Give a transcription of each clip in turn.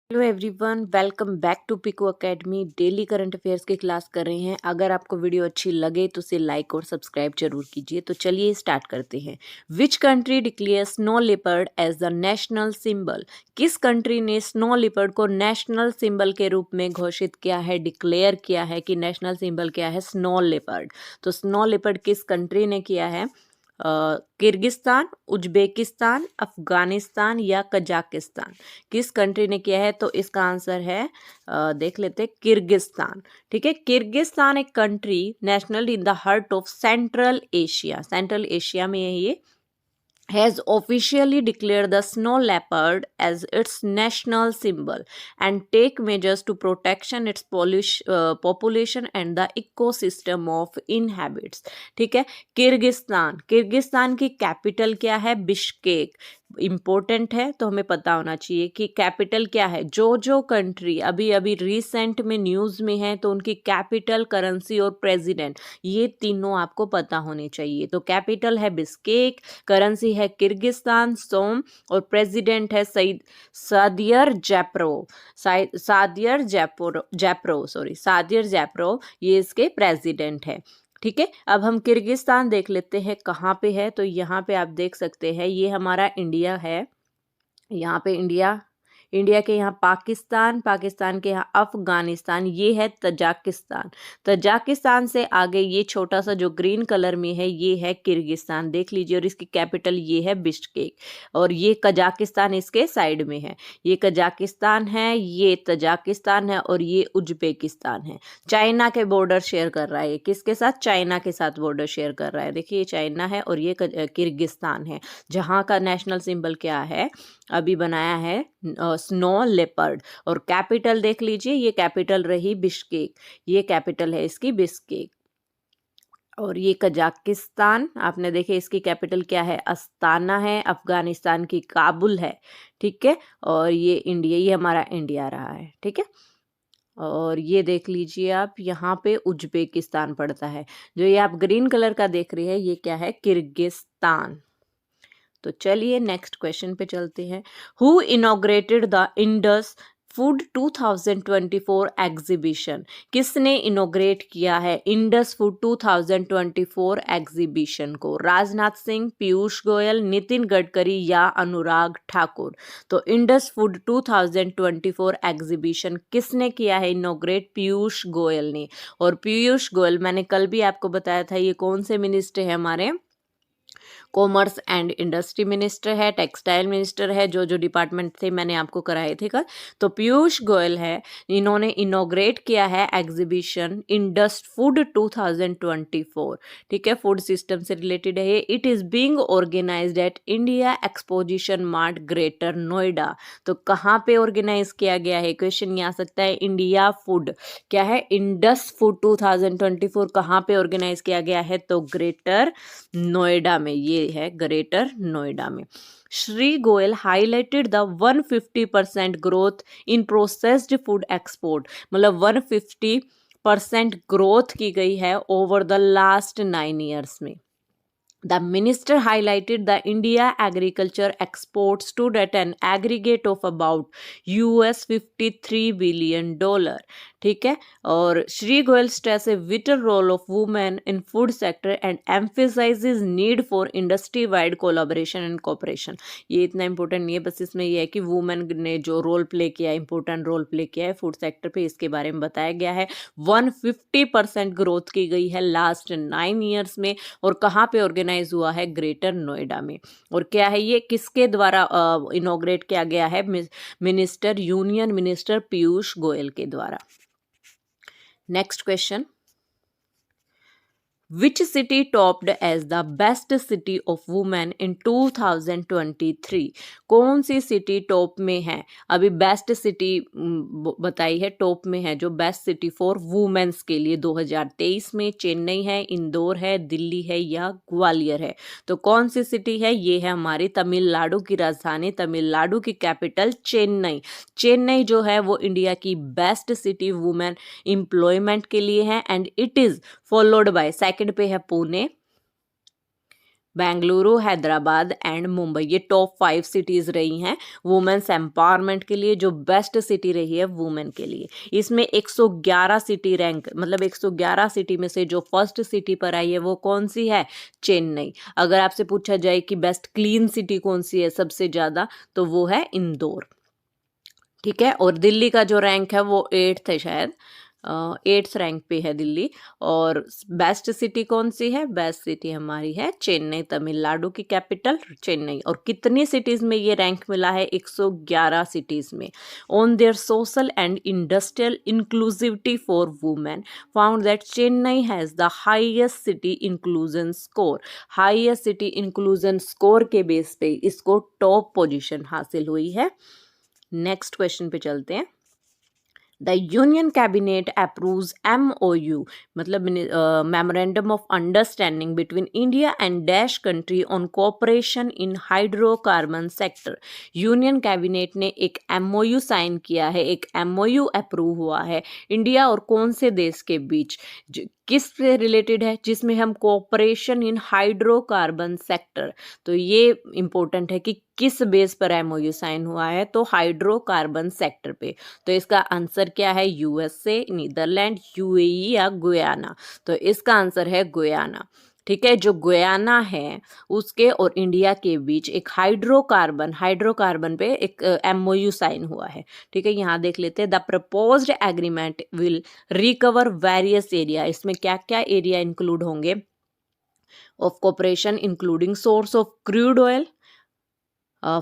Hello everyone, welcome back to Pico Academy. Daily current affairs की class कर रहे हैं। अगर आपको वीडियो अच्छी लगे तो उसे लाइक और सब्सक्राइब जरूर कीजिए। तो चलिए स्टार्ट करते हैं। Which country declare snow leopard as the national symbol? किस कंट्री ने स्नो लेपर्ड को नेशनल सिंबल के रूप में घोषित किया है, डिक्लेयर किया है कि नेशनल सिंबल क्या है? Snow leopard. तो स्नो लेपर्ड किस कंट्री ने किया है? किर्गिस्तान, उज्बेकिस्तान, अफगानिस्तान या कजाकिस्तान? किस कंट्री ने किया है? तो इसका आंसर है देख लेते हैं, किर्गिस्तान। ठीक है, किर्गिस्तान एक country national in the heart of central Asia, central Asia में है ये, has officially declared the snow leopard as its national symbol and take measures to protection its population and the ecosystem of inhabits। ठीक है, Kyrgyzstan, Kyrgyzstan की capital क्या है? Bishkek. Important है तो हमें पता होना चाहिए कि कैपिटल क्या है। जो कंट्री अभी अभी रिसेंट में न्यूज़ में है तो उनकी कैपिटल, करेंसी और प्रेसिडेंट, ये तीनों आपको पता होने चाहिए। तो कैपिटल है बिश्केक, करेंसी है किर्गिस्तान सोम और प्रेसिडेंट है सादियर जैप्रो, ये इसके प्रेसिडेंट है। ठीक है, अब हम किर्गिस्तान देख लेते हैं कहाँ पे है। तो यहाँ पे आप देख सकते हैं, ये हमारा इंडिया है। यहाँ पे इंडिया के यहाँ पाकिस्तान, पाकिस्तान के यहाँ अफगानिस्तान, ये है तजाकिस्तान। तजाकिस्तान से आगे ये छोटा सा जो ग्रीन कलर में है ये है किर्गिस्तान, देख लीजिए। और इसकी कैपिटल ये है बिश्केक और ये कजाकिस्तान इसके साइड में है। ये कजाकिस्तान है, ये तजाकिस्तान है और ये उज्बेकिस्तान है। चाइना के बॉर्डर शेयर कर रहा है। किसके साथ? चाइना के साथ बॉर्डर शेयर कर रहा है। देखिए, ये चाइना है और ये किर्गिस्तान है, जहाँ का नेशनल सिंबल क्या है? अभी बनाया है स्नो लेपर्ड। और कैपिटल देख लीजिए, ये कैपिटल रही बिश्केक, ये कैपिटल है इसकी बिश्केक। और ये कजाकिस्तान, आपने देखे इसकी कैपिटल क्या है? अस्ताना है। अफगानिस्तान की काबुल है। ठीक है, और ये इंडिया, ये हमारा इंडिया रहा है। ठीक है, और ये देख लीजिए आप, यहाँ पे उज्बेकिस्तान पड़ता है। जो ये आप ग्रीन कलर का देख रहे हैं ये क्या है? किर्गिस्तान। तो चलिए नेक्स्ट क्वेश्चन पे चलते हैं। Who inaugurated the Indus food 2024 exhibition? किसने इनोग्रेट किया है इंडस फूड 2024 एग्जीबिशन को? राजनाथ सिंह, पीयूष गोयल, नितिन गडकरी या अनुराग ठाकुर? तो इंडस फूड 2024 एग्जीबिशन किसने किया है इनोग्रेट? पीयूष गोयल ने। और पीयूष गोयल, मैंने कल भी आपको बताया था, ये कौन से मिनिस्टर है? हमारे कॉमर्स एंड इंडस्ट्री मिनिस्टर है, टेक्सटाइल मिनिस्टर है। जो डिपार्टमेंट थे मैंने आपको कराए थे कल। तो पीयूष गोयल है, इन्होंने इनोग्रेट किया है एग्जीबिशन इंडस फूड 2024। ठीक है, फूड सिस्टम से रिलेटेड है ये। It is being organised at India Exposition Mart, Greater Noida. तो कहाँ पे ऑर्गेनाइज किया गया है? क्वेश्चन ये आ सकता है। इंडिया फूड क्या है? इंडस फूड 2024 कहाँ पे ऑर्गेनाइज किया गया है? तो ग्रेटर नोएडा में, ये है ग्रेटर नोएडा में। Shri Goyal highlighted the 150% growth in processed food export, मतलब 150% ग्रोथ की गई है ओवर द लास्ट 9 years में। The minister highlighted the India agriculture exports stood at an aggregate of about $53 billion। ठीक है, और Shri Goyal stress a vital role of women in food sector and emphasises need for industry wide collaboration and cooperation. ये इतना important नहीं है, बस इसमें ये है कि वुमेन ने जो रोल प्ले किया है, इंपॉर्टेंट रोल प्ले किया है फूड सेक्टर पे, इसके बारे में बताया गया है। 150% ग्रोथ की गई है लास्ट 9 years में। और कहाँ पे ऑर्गेनाइज हुआ है? ग्रेटर नोएडा में। और क्या है ये? किसके द्वारा इनॉग्रेट किया गया है? Minister, union minister Piyush Goyal के द्वारा। Next question. Which city topped as the best city of women in 2023? कौन सी सिटी टॉप में है? अभी बेस्ट सिटी बताई है, टॉप में है जो बेस्ट सिटी फॉर वुमेन्स के लिए 2023 में। चेन्नई है, इंदौर है, दिल्ली है या ग्वालियर है? तो कौन सी सिटी है? ये है हमारी तमिलनाडु की राजधानी, तमिलनाडु की कैपिटल चेन्नई। चेन्नई जो है वो इंडिया की बेस्ट सिटी वुमेन एम्प्लॉयमेंट के लिए है। And it is followed by, second पे है पुणे, बेंगलुरु, हैदराबाद एंड मुंबई, ये टॉप 5 सिटीज़ रही हैं वुमेन्स एम्पावरमेंट के लिए, जो बेस्ट सिटी रही है वुमेन के लिए। इसमें 111 सिटी रैंक, मतलब 111 सिटी में से जो फर्स्ट सिटी पर आई है वो कौन सी है? चेन्नई। अगर आपसे पूछा जाए कि बेस्ट क्लीन सिटी कौन सी है सबसे ज़्यादा, तो वो है इंदौर। ठीक है, और दिल्ली का जो रैंक है वो 8th है शायद, 8th रैंक पे है दिल्ली। और बेस्ट सिटी कौन सी है? बेस्ट सिटी हमारी है चेन्नई, तमिलनाडु की कैपिटल चेन्नई। और कितनी सिटीज़ में ये रैंक मिला है? 111 सिटीज़ में। On their social and industrial inclusivity for women found that Chennai has the highest city inclusion score. Highest city inclusion score के बेस पे इसको टॉप पोजीशन हासिल हुई है। नेक्स्ट क्वेश्चन पे चलते हैं। The union cabinet approves MOU, मतलब memorandum of understanding between India and dash country on cooperation in hydrocarbon sector. Union cabinet ने एक MOU साइन किया है, एक MOU अप्रूव हुआ है इंडिया और कौन से देश के बीच, किस से रिलेटेड है? जिसमें हम कोऑपरेशन इन हाइड्रोकार्बन सेक्टर, तो ये इंपॉर्टेंट है कि किस बेस पर MOU साइन हुआ है, तो हाइड्रोकार्बन सेक्टर पे। तो इसका आंसर क्या है? USA, नीदरलैंड, UAE या गुयाना। तो इसका आंसर है गुयाना। ठीक है, जो गुयाना है उसके और इंडिया के बीच एक हाइड्रोकार्बन पे एक MOU साइन हुआ है। ठीक है, यहाँ देख लेते हैं। The proposed agreement will recover various area, इसमें क्या क्या एरिया इंक्लूड होंगे? Of cooperation including source of crude oil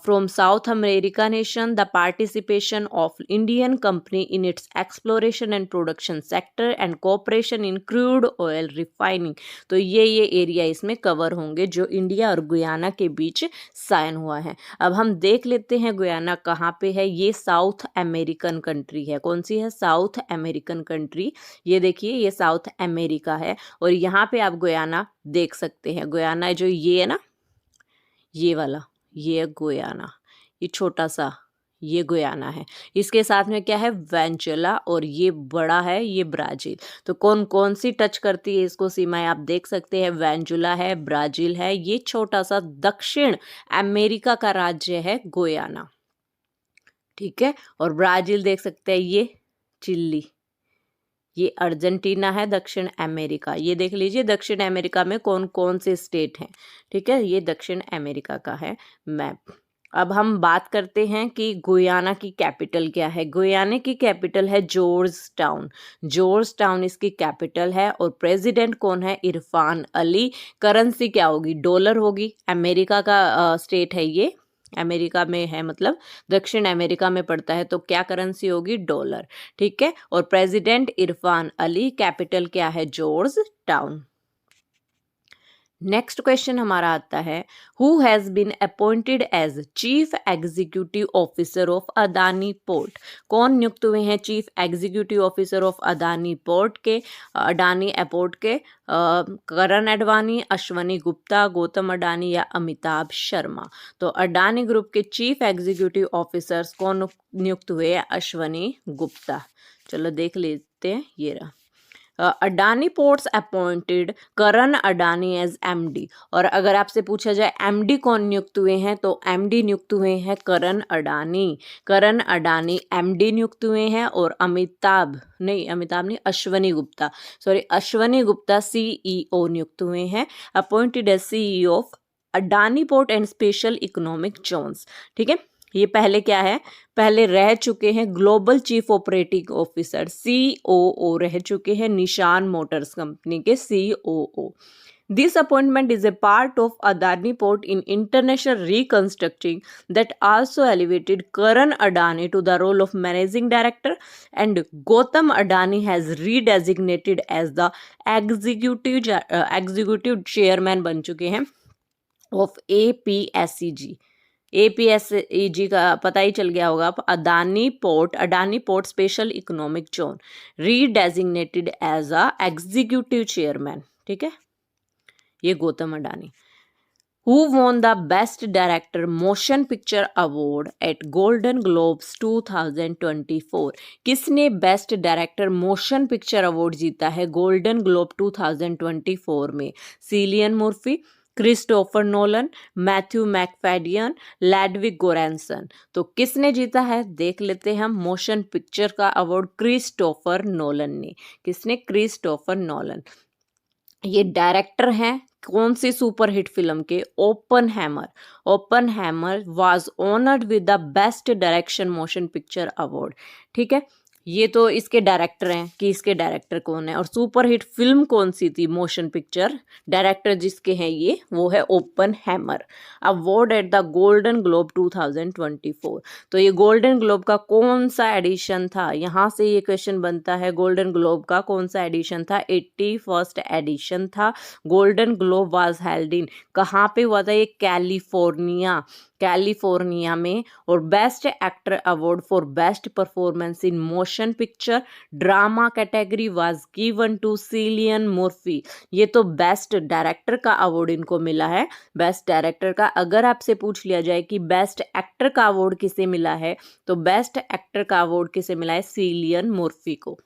from South America nation, the participation of Indian company in its exploration and production sector and cooperation in crude oil refining। तो ये area इसमें cover होंगे जो India और Guyana के बीच sign हुआ है। अब हम देख लेते हैं गुयाना कहाँ पे है। ये साउथ अमेरिकन कंट्री है। कौन सी है? South American country. ये देखिए, ये साउथ अमेरिका है और यहाँ पे आप गुयाना देख सकते हैं। गुयाना जो ये है ना, ये वाला, ये गुयाना, ये छोटा सा ये गुयाना है। इसके साथ में क्या है? वेनेजुएला, और ये बड़ा है ये ब्राज़ील। तो कौन कौन सी टच करती है इसको सीमाएं आप देख सकते हैं। वेनेजुएला है, ब्राज़ील है, ये छोटा सा दक्षिण अमेरिका का राज्य है गुयाना। ठीक है, और ब्राज़ील देख सकते हैं, ये चिली, ये अर्जेंटीना है, दक्षिण अमेरिका। ये देख लीजिए दक्षिण अमेरिका में कौन कौन से स्टेट हैं। ठीक है, ये दक्षिण अमेरिका का है मैप। अब हम बात करते हैं कि गुयाना की कैपिटल क्या है। गुयाना की कैपिटल है जॉर्ज टाउन। जॉर्ज टाउन इसकी कैपिटल है और प्रेसिडेंट कौन है? इरफान अली। करेंसी क्या होगी? डॉलर होगी। अमेरिका का स्टेट है ये, अमेरिका में है, मतलब दक्षिण अमेरिका में पड़ता है, तो क्या करेंसी होगी? डॉलर। ठीक है, और प्रेसिडेंट इरफान अली, कैपिटल क्या है? George town. नेक्स्ट क्वेश्चन हमारा आता है, who has been appointed as chief executive officer of Adani port. कौन नियुक्त हुए हैं chief executive officer of Adani port के, अडानी एयरपोर्ट के? करण अडवाणी, अश्वनी गुप्ता, गौतम अडानी या अमिताभ शर्मा। तो अडानी ग्रुप के चीफ एग्जीक्यूटिव ऑफिसर्स कौन नियुक्त हुए? अश्वनी गुप्ता। चलो देख लेते हैं, ये रहा। अडानी पोर्ट्स अपॉइंटेड करण अडानी एज MD। और अगर आपसे पूछा जाए MD कौन नियुक्त हुए हैं, तो MD नियुक्त हुए हैं करण अडानी। करण अडानी MD नियुक्त हुए हैं। और अमिताभ नहीं, अश्वनी गुप्ता, अश्वनी गुप्ता CEO नियुक्त हुए हैं, appointed as CEO of Adani port and special economic zones. ठीक है, ये पहले क्या है? पहले रह चुके हैं global chief operating officer, COO रह चुके हैं निशान मोटर्स कंपनी के COO। This appointment is a part of Adani port in international reconstructing that also elevated Karan Adani to the role of managing director and Gautam Adani has redesignated as the executive chairman बन चुके हैं of APSEG। APSEG का पता ही चल गया होगा आप, Adani port special economic zone, redesignated as a executive chairman. ठीक है, ये Gautam Adani. Who won the Best Director Motion Picture Award at Golden Globes 2024? किसने best director motion picture award जीता है गोल्डन ग्लोब 2024 में? Cillian Murphy, Christopher Nolan, Matthew Macfadyen, Ludwig Goransson. तो किसने जीता है देख लेते हैं हम। मोशन पिक्चर का अवार्ड क्रिस्टोफर नोलन ने। किसने? Christopher Nolan. ये डायरेक्टर हैं कौन सी सुपरहिट फिल्म के? Oppenheimer. Oppenheimer was honoured with the best direction motion picture award. ठीक है, ये तो इसके डायरेक्टर हैं कि इसके डायरेक्टर कौन है। और सुपरहिट फिल्म कौन सी थी मोशन पिक्चर? डायरेक्टर जिसके हैं ये वो है Oppenheimer. Award at the golden globe 2024। तो ये गोल्डन ग्लोब का कौन सा एडिशन था? यहाँ से ये क्वेश्चन बनता है, गोल्डन ग्लोब का कौन सा एडिशन था? 81st एडिशन था। Golden globe was held in, कहाँ पे हुआ था ये? कैलिफोर्निया। कैलिफोर्निया में। और best actor award for best performance in motion picture drama category was given to Cillian Murphy. ये तो बेस्ट डायरेक्टर का अवार्ड इनको मिला है। बेस्ट डायरेक्टर का। अगर आपसे पूछ लिया जाए कि बेस्ट एक्टर का अवार्ड किसे मिला है, तो बेस्ट एक्टर का अवार्ड किसे मिला है? सिलियन मुर्फी को।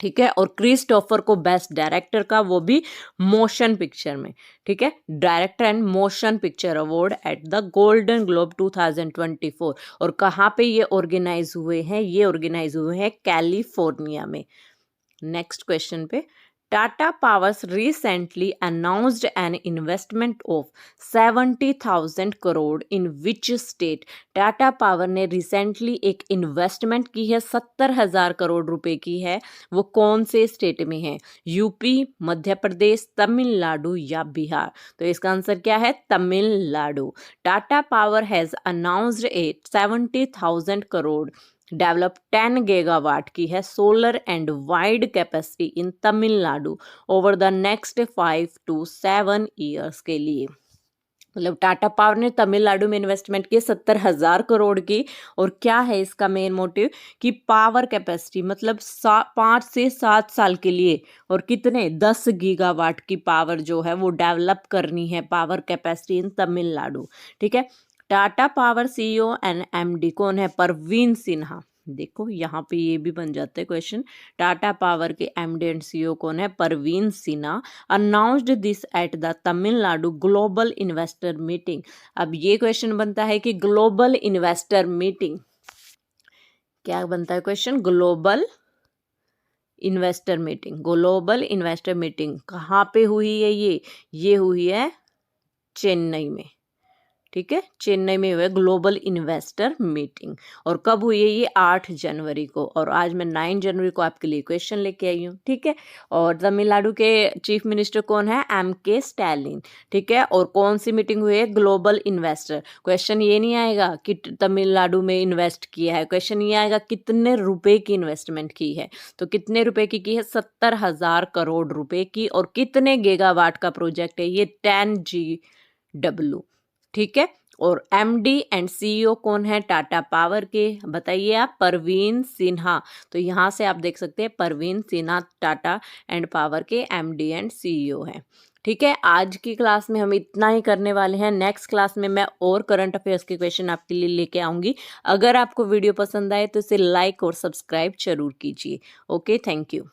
ठीक है, और क्रिस्टोफर को बेस्ट डायरेक्टर का, वो भी मोशन पिक्चर में। ठीक है, director and motion picture award at the golden globe 2024। और कहाँ पे ये ऑर्गेनाइज हुए हैं? ये ऑर्गेनाइज हुए हैं कैलिफोर्निया में। नेक्स्ट क्वेश्चन पे, Tata Powers recently announced an investment of 70,000 crore in which state? Tata power ने रिसेंटली एक इन्वेस्टमेंट की है, 70,000 करोड़ रुपए की है। वो कौन से स्टेट में है? यूपी, मध्य प्रदेश, तमिलनाडु या बिहार? तो इसका आंसर क्या है? Tamil Nadu. Tata power has announced A 70,000 crore develop 10 gigawatt की है solar and wide capacity in Tamil Nadu over the next 5 to 7 years के लिए। मतलब टाटा पावर ने तमिलनाडु में इन्वेस्टमेंट की 70,000 करोड़ की। और क्या है इसका मेन मोटिव? कि पावर कैपेसिटी मतलब 5 से 7 साल के लिए, और कितने? 10 गीगावाट की पावर जो है वो डेवलप करनी है, पावर कैपेसिटी इन तमिलनाडु। ठीक है, Tata power CEO and MD कौन है? परवीन सिन्हा। देखो यहाँ पे ये भी बन जाते हैं क्वेश्चन। टाटा पावर के एमडी एंड सीईओ कौन है? Parveen Sinha. Announced this at the Tamil Nadu global investor meeting. अब ये क्वेश्चन बनता है कि ग्लोबल इन्वेस्टर मीटिंग क्या बनता है question? Global investor meeting. Global investor meeting कहाँ पे हुई है? ये हुई है चेन्नई में। ठीक है, चेन्नई में हुआ ग्लोबल इन्वेस्टर मीटिंग। और कब हुई है? ये 8 जनवरी को। और आज मैं 9 जनवरी को आपके लिए क्वेश्चन लेके आई हूँ। ठीक है, और तमिलनाडु के चीफ मिनिस्टर कौन है? MK Stalin. ठीक है, और कौन सी मीटिंग हुई है? Global investor. क्वेश्चन ये नहीं आएगा कि तमिलनाडु में इन्वेस्ट किया है, क्वेश्चन ये आएगा कितने रुपए की इन्वेस्टमेंट की है। तो कितने रुपए की है? 70,000 करोड़ रुपए की। और कितने गीगावाट का प्रोजेक्ट है ये? 10 GW। ठीक है, और एमडी एंड सीईओ कौन है टाटा पावर के? बताइए आप। परवीन सिन्हा। तो यहाँ से आप देख सकते हैं परवीन सिन्हा टाटा एंड पावर के एमडी एंड सीईओ हैं। ठीक है, आज की क्लास में हम इतना ही करने वाले हैं। नेक्स्ट क्लास में मैं और करंट अफेयर्स के क्वेश्चन आपके लिए लेके आऊंगी। अगर आपको वीडियो पसंद आए तो इसे लाइक और सब्सक्राइब जरूर कीजिए। Okay, thank you.